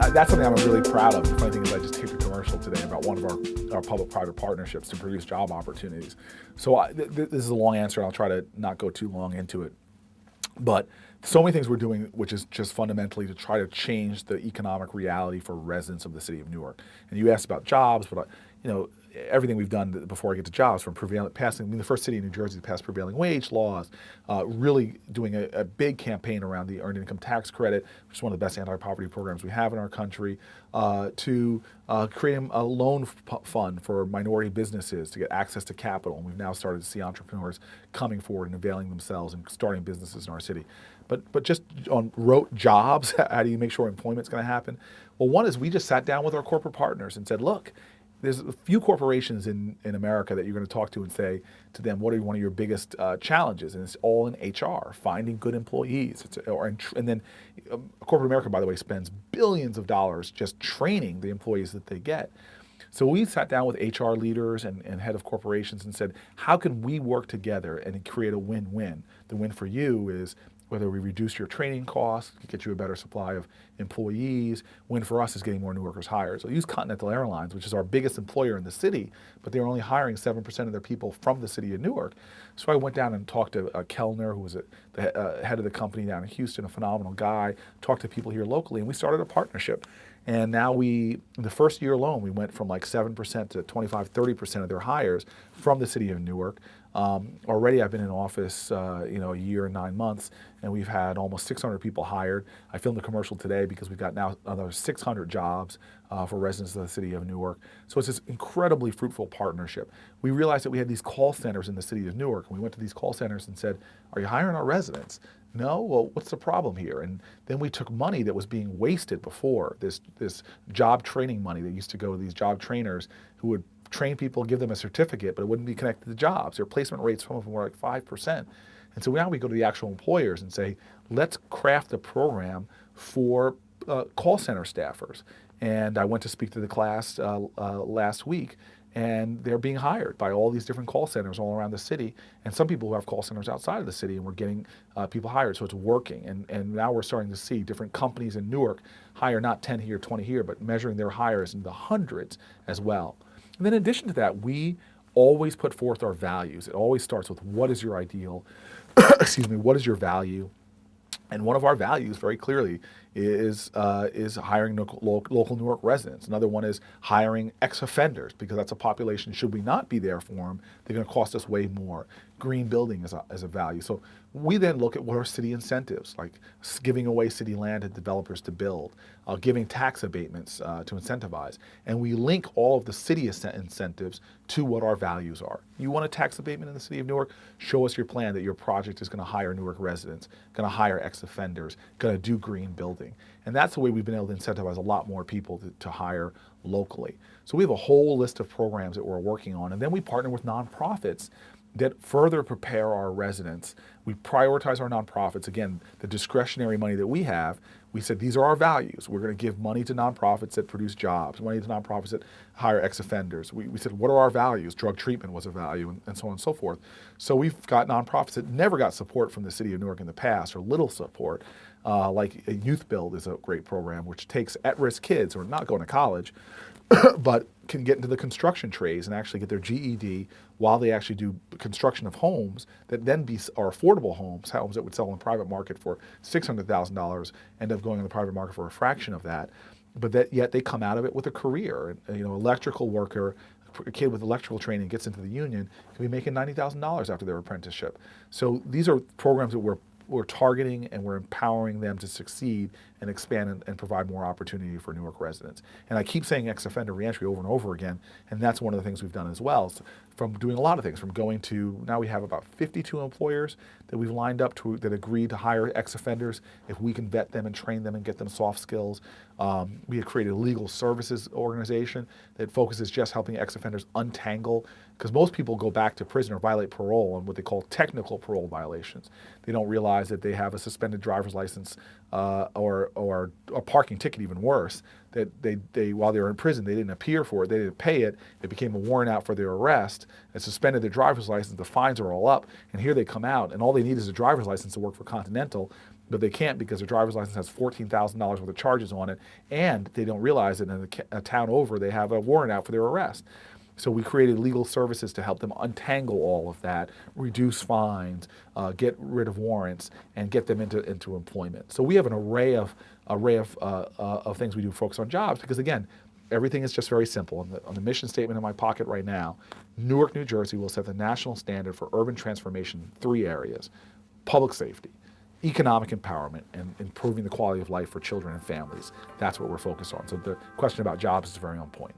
That's something I'm really proud of. The funny thing is I just taped a commercial today about one of our public-private partnerships to produce job opportunities. So this is a long answer, and I'll try to not go too long into it. But so many things we're doing, which is just fundamentally to try to change the economic reality for residents of the city of Newark. And you asked about jobs, but everything we've done before I get to jobs, from passing the first city in New Jersey to pass prevailing wage laws, really doing a big campaign around the earned income tax credit, which is one of the best anti-poverty programs we have in our country, to creating a loan fund for minority businesses to get access to capital. And we've now started to see entrepreneurs coming forward and availing themselves and starting businesses in our city. But just on rote jobs, how do you make sure employment's going to happen? Well, one is we just sat down with our corporate partners and said, look, there's a few corporations in America that you're going to talk to and say to them, what are one of your biggest challenges? And it's all in HR, finding good employees. And then corporate America, by the way, spends billions of dollars just training the employees that they get. So we sat down with HR leaders and head of corporations and said, how can we work together and create a win-win? The win for you is whether we reduce your training costs, get you a better supply of employees. Win for us is getting more Newarkers hired. So use Continental Airlines, which is our biggest employer in the city, but they're only hiring 7% of their people from the city of Newark. So I went down and talked to Kellner, who was the head of the company down in Houston, a phenomenal guy, talked to people here locally, and we started a partnership. And now in the first year alone, we went from like 7% to 25, 30% of their hires from the city of Newark. Already I've been in office, a year and 9 months, and we've had almost 600 people hired. I filmed a commercial today because we've got now another 600 jobs for residents of the city of Newark. So it's this incredibly fruitful partnership. We realized that we had these call centers in the city of Newark, and we went to these call centers and said, are you hiring our residents? No? Well, what's the problem here? And then we took money that was being wasted before, this job training money that used to go to these job trainers who would train people, give them a certificate, but it wouldn't be connected to jobs. Their placement rates, some of them were like 5%. And so now we go to the actual employers and say, let's craft a program for call center staffers. And I went to speak to the class last week, and they're being hired by all these different call centers all around the city, and some people who have call centers outside of the city, and we're getting people hired, so it's working. And now we're starting to see different companies in Newark hire not 10 here, 20 here, but measuring their hires in the hundreds as well. And then in addition to that, we always put forth our values. It always starts with what is your ideal, what is your value? And one of our values, very clearly, is hiring local Newark residents. Another one is hiring ex-offenders, because that's a population, should we not be there for them, they're going to cost us way more. Green building is a value. So we then look at what are city incentives, like giving away city land to developers to build, giving tax abatements to incentivize. And we link all of the city incentives to what our values are. You want a tax abatement in the city of Newark? Show us your plan that your project is going to hire Newark residents, going to hire ex-offenders, going to do green building. And that's the way we've been able to incentivize a lot more people to hire locally. So we have a whole list of programs that we're working on, and then we partner with nonprofits that further prepare our residents. We prioritize our nonprofits. Again, the discretionary money that we have, we said these are our values. We're going to give money to nonprofits that produce jobs, money to nonprofits that hire ex-offenders. We said, what are our values? Drug treatment was a value, and so on and so forth. So we've got nonprofits that never got support from the city of Newark in the past, or little support, like a Youth Build is a great program, which takes at-risk kids who are not going to college, but can get into the construction trades and actually get their GED while they actually do construction of homes that then are affordable homes that would sell in the private market for $600,000, end up going in the private market for a fraction of that. But yet they come out of it with a career. Electrical worker, a kid with electrical training gets into the union, can be making $90,000 after their apprenticeship. So these are programs that we're targeting, and we're empowering them to succeed and expand and provide more opportunity for Newark residents. And I keep saying ex-offender reentry over and over again, and that's one of the things we've done as well. So from doing a lot of things, from going to, now we have about 52 employers that we've lined up that agree to hire ex-offenders if we can vet them and train them and get them soft skills. We have created a legal services organization that focuses just helping ex-offenders untangle, because most people go back to prison or violate parole on what they call technical parole violations. They don't realize that they have a suspended driver's license or a parking ticket, even worse, that they while they were in prison, they didn't appear for it, they didn't pay it, it became a warrant out for their arrest, and suspended their driver's license, the fines are all up, and here they come out, and all they need is a driver's license to work for Continental, but they can't because their driver's license has $14,000 worth of charges on it, and they don't realize that in a town over they have a warrant out for their arrest. So we created legal services to help them untangle all of that, reduce fines, get rid of warrants, and get them into employment. So we have an array of things we do focus on jobs because, again, everything is just very simple. On the mission statement in my pocket right now, Newark, New Jersey will set the national standard for urban transformation in 3 areas: public safety, economic empowerment, and improving the quality of life for children and families. That's what we're focused on. So the question about jobs is very on point.